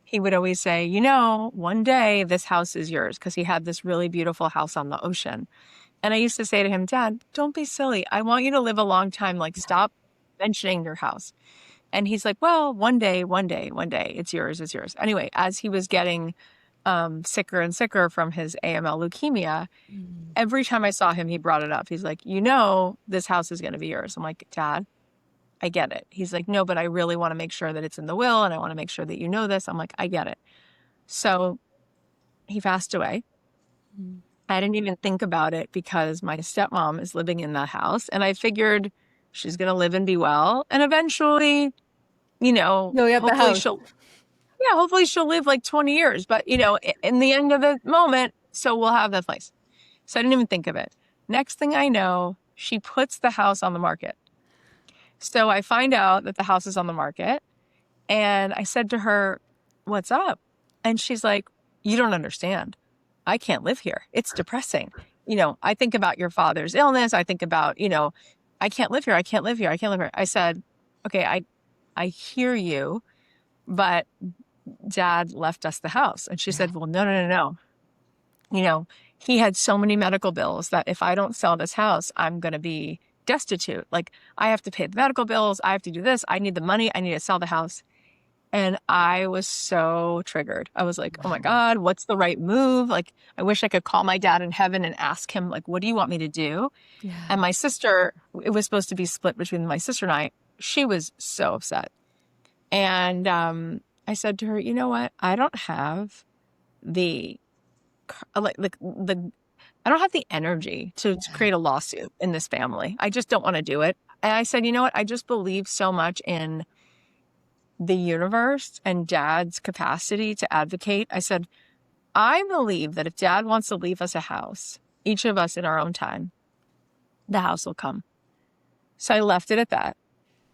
he would always say, you know, one day this house is yours, because he had this really beautiful house on the ocean. And I used to say to him, Dad, don't be silly. I want you to live a long time. Like, stop mentioning your house. And he's like, well, one day, it's yours, it's yours. Anyway, as he was getting sicker and sicker from his AML leukemia, every time I saw him, he brought it up. He's like, you know, this house is going to be yours. I'm like, Dad, I get it. He's like, no, but I really want to make sure that it's in the will, and I want to make sure that you know this. I'm like, I get it. So he passed away. I didn't even think about it because my stepmom is living in that house, and I figured she's going to live and be well. And eventually, you know, You'll get the house. hopefully she'll live like 20 years. But, you know, in the end of the moment, so we'll have that place. So I didn't even think of it. Next thing I know, she puts the house on the market. So I find out that the house is on the market, and I said to her, what's up? And she's like, you don't understand. I can't live here. It's depressing. You know, I think about your father's illness. I think about, you know, I can't live here. I can't live here. I can't live here. I said, okay, I hear you, but Dad left us the house. And she said, well, no. You know, he had so many medical bills that if I don't sell this house, I'm going to be destitute. Like, I have to pay the medical bills. I have to do this. I need the money. I need to sell the house. And I was so triggered. I was like, oh my God, what's the right move? Like, I wish I could call my dad in heaven and ask him, like, what do you want me to do? Yeah. And my sister, it was supposed to be split between my sister and I. She was so upset. And I said to her, you know what? I don't have the I don't have the energy to create a lawsuit in this family. I just don't want to do it. And I said, you know what? I just believe so much in the universe and Dad's capacity to advocate. I said, I believe that if Dad wants to leave us a house, each of us in our own time, the house will come. So I left it at that.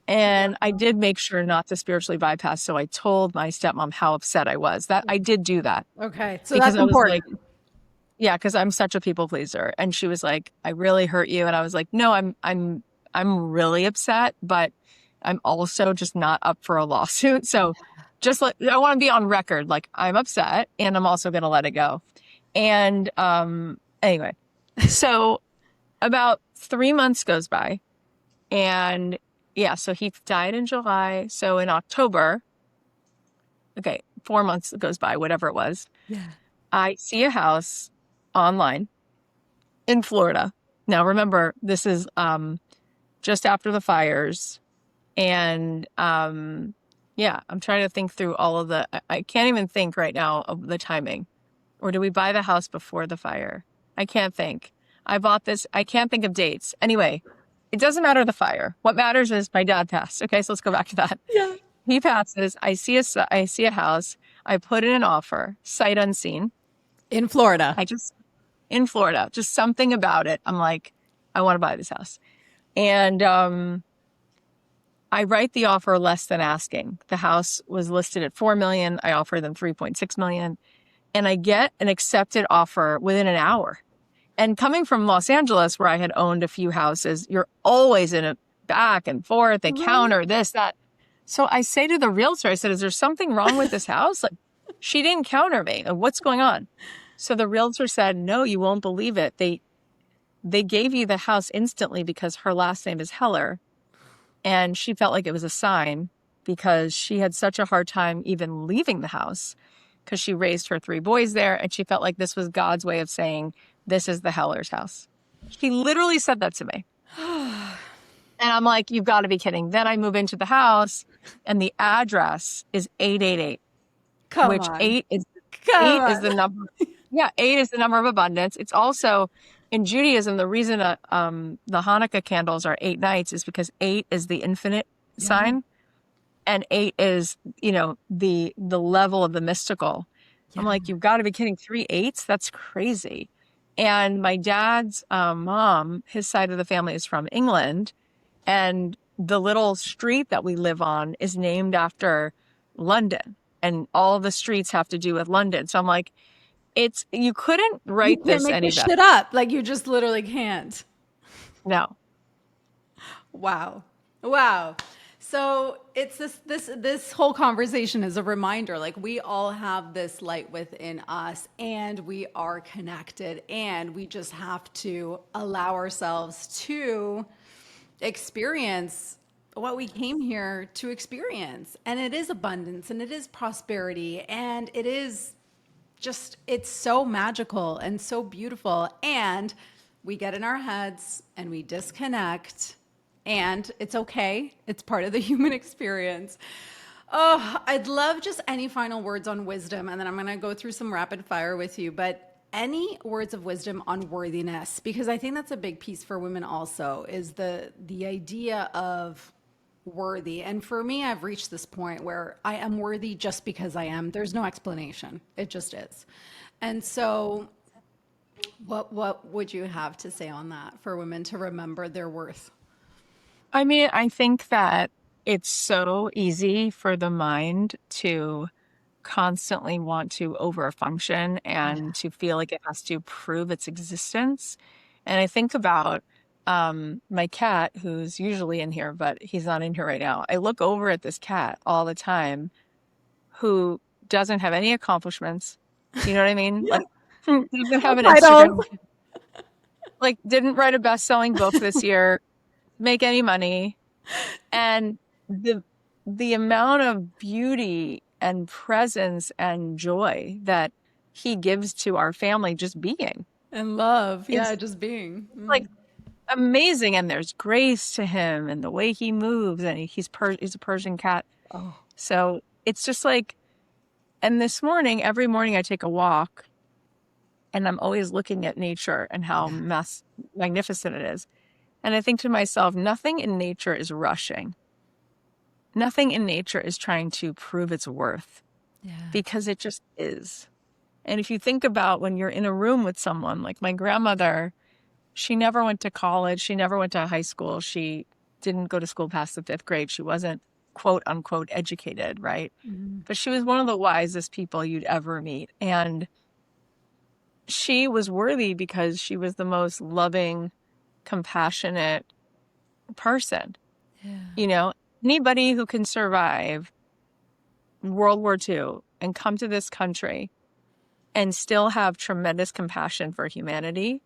And I did make sure not to spiritually bypass. So I told my stepmom how upset I was. That I did do that. Okay. So Because that's I was important. like, yeah, because I'm such a people pleaser. And she was like, I really hurt you. And I was like, no, I'm really upset, but I'm also just not up for a lawsuit. So just I want to be on record. Like, I'm upset and I'm also going to let it go. And anyway, so about 3 months goes by, and yeah, so he died in July. So in October, okay, 4 months goes by, whatever it was. Yeah. I see a house online in Florida. Now, remember, this is just after the fires. And yeah, I'm trying to think through all of I can't even think right now of the timing. Or did we buy the house before the fire? I can't think. I bought this. I can't think of dates. Anyway, it doesn't matter the fire. What matters is my dad passed. Okay, so let's go back to that. Yeah. He passes. I see a house. I put in an offer, sight unseen. In Florida. In Florida, just something about it. I'm like, I want to buy this house. And I write the offer less than asking. The house was listed at $4 million. I offer them $3.6 million. And I get an accepted offer within an hour. And coming from Los Angeles, where I had owned a few houses, you're always in a back and forth. They counter this, that. So I say to the realtor, I said, is there something wrong with this house? Like, she didn't counter me. What's going on? So the realtor said, no, you won't believe it. They gave you the house instantly because her last name is Heller. And she felt like it was a sign because she had such a hard time even leaving the house because she raised her 3 boys there. And she felt like this was God's way of saying, this is the Heller's house. She literally said that to me. And I'm like, you've got to be kidding. Then I move into the house and the address is 888. Which 8 is the number. Yeah, 8 is the number of abundance. It's also in Judaism, the reason the Hanukkah candles are 8 nights is because 8 is the infinite sign. and 8 is, the level of the mystical. I'm Yeah. like, you've got to be kidding. 3 8s? That's crazy. And my dad's mom, his side of the family is from England. And the little street that we live on is named after London. And all the streets have to do with London. So I'm like, you couldn't You write can't this make any this better. shit up. Like you just literally can't. No. Wow. Wow. So it's this whole conversation is a reminder, like we all have this light within us and we are connected and we just have to allow ourselves to experience what we came here to experience. And it is abundance and it is prosperity and it is just, it's so magical and so beautiful. And we get in our heads and we disconnect, and it's okay. It's part of the human experience. Oh, I'd love just any final words on wisdom, and then I'm going to go through some rapid fire with you. But any words of wisdom on worthiness, because I think that's a big piece for women also, is the idea of worthy. And for me, I've reached this point where I am worthy just because I am. There's no explanation. It just is. And so what would you have to say on that for women to remember their worth? I mean, I think that it's so easy for the mind to constantly want to overfunction and to feel like it has to prove its existence. And I think about my cat, who's usually in here, but he's not in here right now. I look over at this cat all the time who doesn't have any accomplishments. You know what I mean? Yeah. Like, doesn't No have an titles. Instagram, like, didn't write a best-selling book this year, make any money. And the amount of beauty and presence and joy that he gives to our family just being And love. Yeah, is just being. like amazing. And there's grace to him and the way he moves, and he's a Persian cat. Oh. So it's just like, and this morning, every morning I take a walk and I'm always looking at nature and how magnificent it is. And I think to myself, nothing in nature is rushing. Nothing in nature is trying to prove its worth, because it just is. And if you think about when you're in a room with someone, like my grandmother, she never went to college. She never went to high school. She didn't go to school past the 5th grade. She wasn't quote unquote educated, right? But she was one of the wisest people you'd ever meet. And she was worthy because she was the most loving, compassionate person. Anybody who can survive World War II and come to this country and still have tremendous compassion for humanity.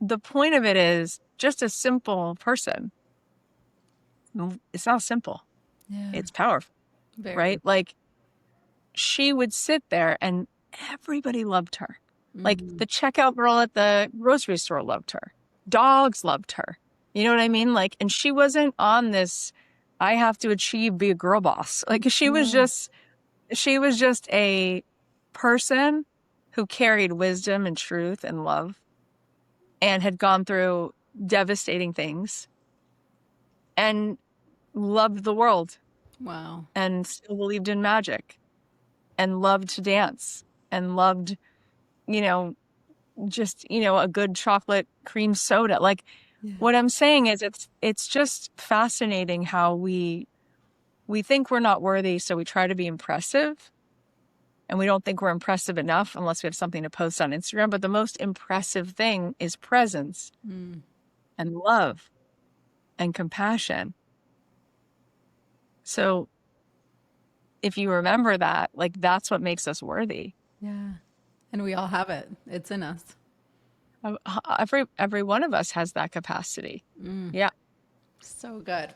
The point of it is just a simple person. It's not simple. It's powerful, right? Like, she would sit there and everybody loved her. Like the checkout girl at the grocery store loved her. Dogs loved her. You know what I mean? Like, and she wasn't on this, I have to be a girl boss. Like she was just a person who carried wisdom and truth and love and had gone through devastating things and loved the world. Wow. And still believed in magic and loved to dance and loved, a good chocolate cream soda. Like, what I'm saying is it's just fascinating how we think we're not worthy, so we try to be impressive, and we don't think we're impressive enough unless we have something to post on Instagram. But the most impressive thing is presence and love and compassion. So if you remember that, like, that's what makes us worthy. Yeah. And we all have it. It's in us. Every one of us has that capacity. Yeah. So good.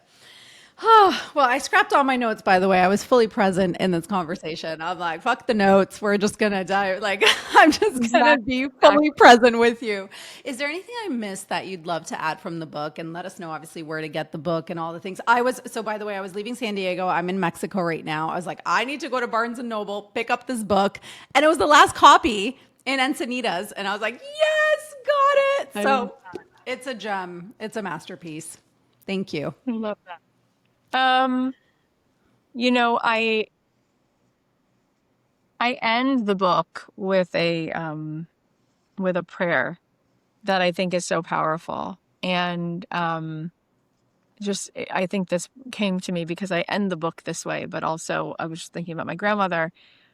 Oh, well, I scrapped all my notes, by the way. I was fully present in this conversation. I'm like, fuck the notes. We're just going to dive. Like, I'm just going to be fully present with you. Is there anything I missed that you'd love to add from the book? And let us know, obviously, where to get the book and all the things. So by the way, I was leaving San Diego. I'm in Mexico right now. I was like, I need to go to Barnes and Noble, pick up this book. And it was the last copy in Encinitas. And I was like, yes, got it. So it's a gem. It's a masterpiece. Thank you. I love that. You know, I end the book with a prayer that I think is so powerful. And just I think this came to me because I end the book this way, but also I was just thinking about my grandmother.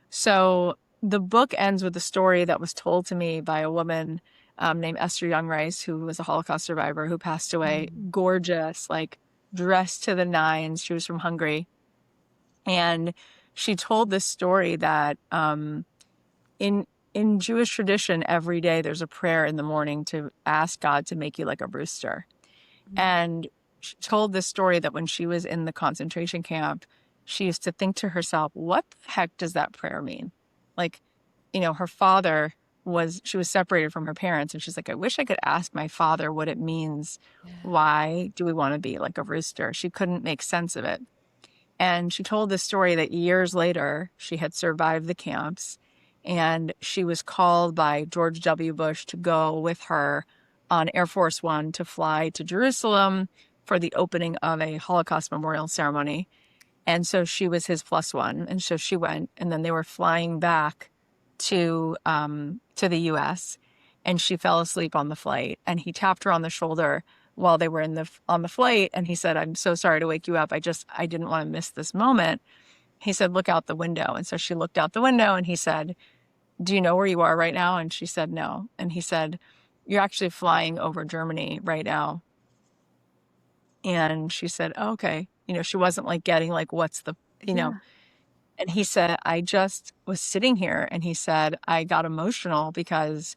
So the book ends with a story that was told to me by a woman named Esther Young Rice, who was a Holocaust survivor who passed away, gorgeous, like dressed to the nines. She was from Hungary. And she told this story that in in Jewish tradition, every day there's a prayer in the morning to ask God to make you like a rooster. And she told this story that when she was in the concentration camp, she used to think to herself, what the heck does that prayer mean? Like, her father she was separated from her parents. And she's like, I wish I could ask my father what it means. Why do we want to be like a rooster? She couldn't make sense of it. And she told this story that years later, she had survived the camps and she was called by George W. Bush to go with her on Air Force One to fly to Jerusalem for the opening of a Holocaust memorial ceremony. And so she was his plus one. And so she went, and then they were flying back to the US, and she fell asleep on the flight. And he tapped her on the shoulder while they were on the flight. And he said, I'm so sorry to wake you up. I didn't want to miss this moment. He said, look out the window. And so she looked out the window and he said, do you know where you are right now? And she said, no. And he said, you're actually flying over Germany right now. And she said, oh, okay. She wasn't like getting like, what's the, and he said, I just was sitting here. And he said, I got emotional because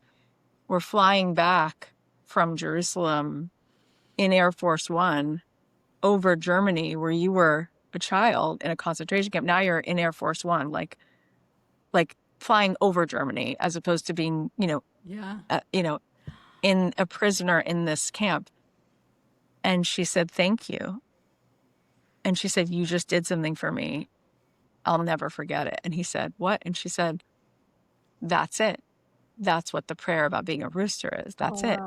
we're flying back from Jerusalem in Air Force One over Germany, where you were a child in a concentration camp. Now you're in Air Force One, like flying over Germany, as opposed to being, in a prisoner in this camp. And she said, thank you. And she said, you just did something for me. I'll never forget it. And he said, what? And she said, that's it. That's what the prayer about being a rooster is. That's it.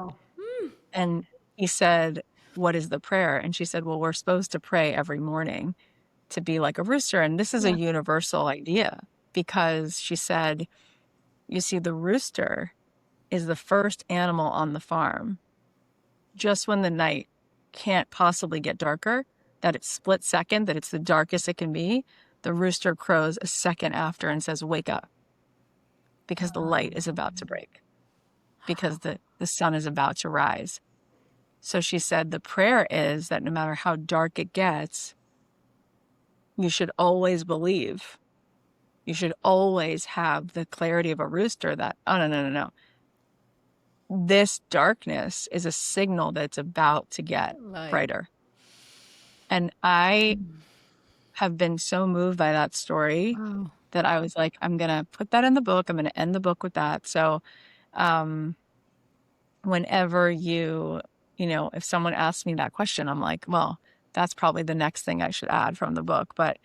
And he said, what is the prayer? And she said, well, we're supposed to pray every morning to be like a rooster. And this is a universal idea, because she said, you see, the rooster is the first animal on the farm. Just when the night can't possibly get darker, that it's split second, that it's the darkest it can be, the rooster crows a second after and says, wake up, because the light is about to break, because the sun is about to rise. So she said the prayer is that no matter how dark it gets, you should always believe. You should always have the clarity of a rooster that, oh, no. This darkness is a signal that it's about to get brighter. And I have been so moved by that story that I was like, I'm going to put that in the book. I'm going to end the book with that. So whenever if someone asks me that question, I'm like, well, that's probably the next thing I should add from the book. But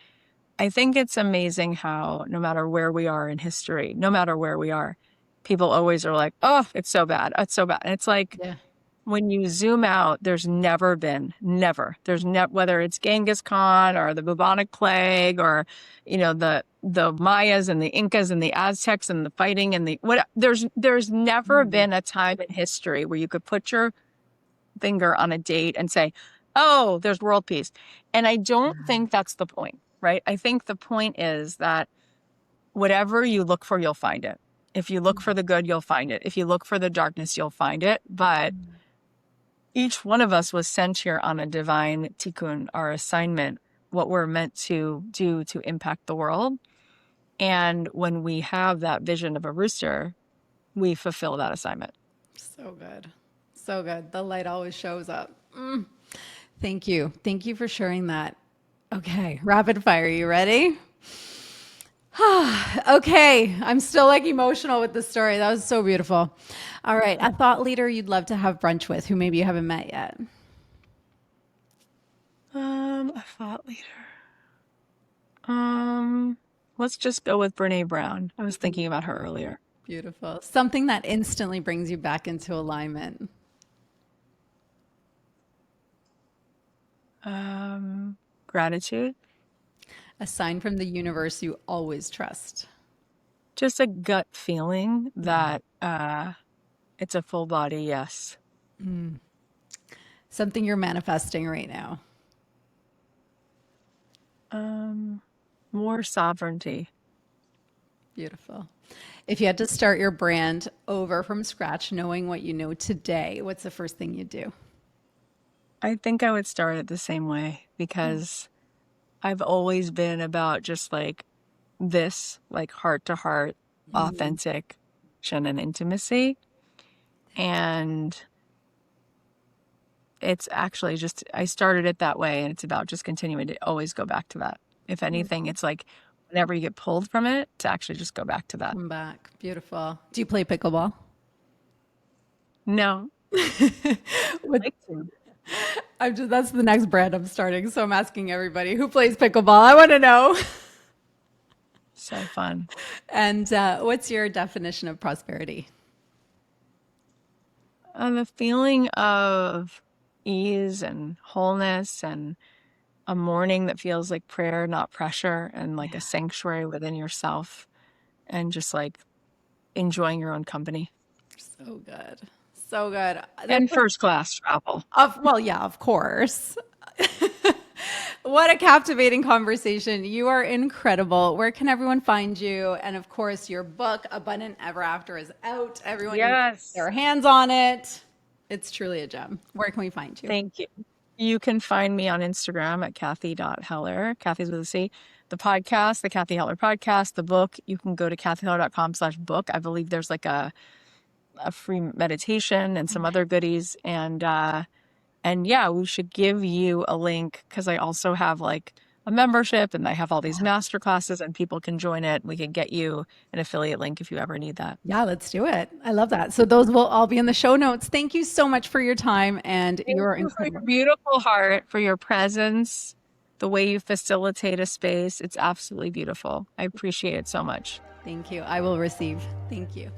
I think it's amazing how no matter where we are in history, no matter where we are, people always are like, oh, it's so bad. It's so bad. And it's like, when you zoom out, there's whether it's Genghis Khan or the bubonic plague or, the Mayas and the Incas and the Aztecs and the fighting and there's never been a time in history where you could put your finger on a date and say, oh, there's world peace. And I don't think that's the point, right? I think the point is that whatever you look for, you'll find it. If you look for the good, you'll find it. If you look for the darkness, you'll find it. But each one of us was sent here on a divine tikkun, our assignment, what we're meant to do to impact the world. And when we have that vision of a rooster, we fulfill that assignment. So good. So good. The light always shows up. Thank you. Thank you for sharing that. Okay, rapid fire. You ready? Okay, I'm still like emotional with the story. That was so beautiful. All right, a thought leader you'd love to have brunch with, who maybe you haven't met yet. A thought leader. Let's just go with Brene Brown. I was thinking about her earlier. Beautiful. Something that instantly brings you back into alignment. Gratitude. A sign from the universe you always trust. Just a gut feeling that it's a full body yes. Something you're manifesting right now. More sovereignty. Beautiful. If you had to start your brand over from scratch, knowing what you know today, what's the first thing you'd do? I think I would start it the same way because I've always been about just like this, like heart to heart, authentic connection and intimacy. And it's actually just, I started it that way, and it's about just continuing to always go back to that. If anything, it's like whenever you get pulled from it, to actually just go back to that. Come back. Beautiful. Do you play pickleball? No. What- that's the next brand I'm starting. So I'm asking everybody who plays pickleball. I want to know. So fun. And what's your definition of prosperity? The feeling of ease and wholeness, and a morning that feels like prayer, not pressure, and like a sanctuary within yourself, and just like enjoying your own company. So good. So good. And first class travel. Well, yeah, of course. What a captivating conversation. You are incredible. Where can everyone find you? And of course, your book, Abundant Ever After, is out. Everyone needs to get their hands on it. It's truly a gem. Where can we find you? Thank you. You can find me on Instagram at Cathy.Heller. Cathy's with a C. The podcast, the Cathy Heller podcast, the book, you can go to cathyheller.com/book. I believe there's like a free meditation and some other goodies. And yeah, we should give you a link because I also have like a membership, and I have all these master classes, and people can join it. We can get you an affiliate link if you ever need that. Yeah, let's do it. I love that. So those will all be in the show notes. Thank you so much for your time, and you're incredible. For your beautiful heart, for your presence, the way you facilitate a space. It's absolutely beautiful. I appreciate it so much. Thank you. I will receive. Thank you.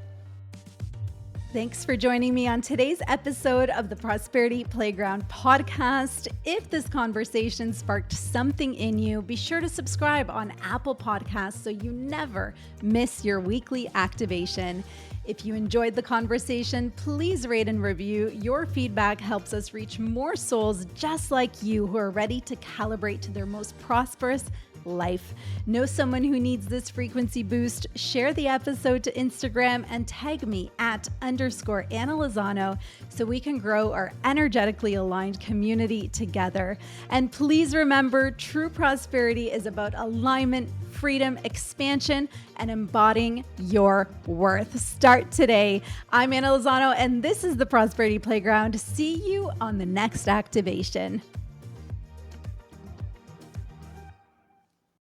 Thanks for joining me on today's episode of the Prosperity Playground podcast. If this conversation sparked something in you, be sure to subscribe on Apple Podcasts so you never miss your weekly activation. If you enjoyed the conversation, please rate and review. Your feedback helps us reach more souls just like you who are ready to calibrate to their most prosperous life. Know someone who needs this frequency boost? Share the episode to Instagram and tag me @_Anna Lozano so we can grow our energetically aligned community together. And please remember, true prosperity is about alignment, freedom, expansion, and embodying your worth. Start today. I'm Anna Lozano, and this is the Prosperity Playground. See you on the next activation.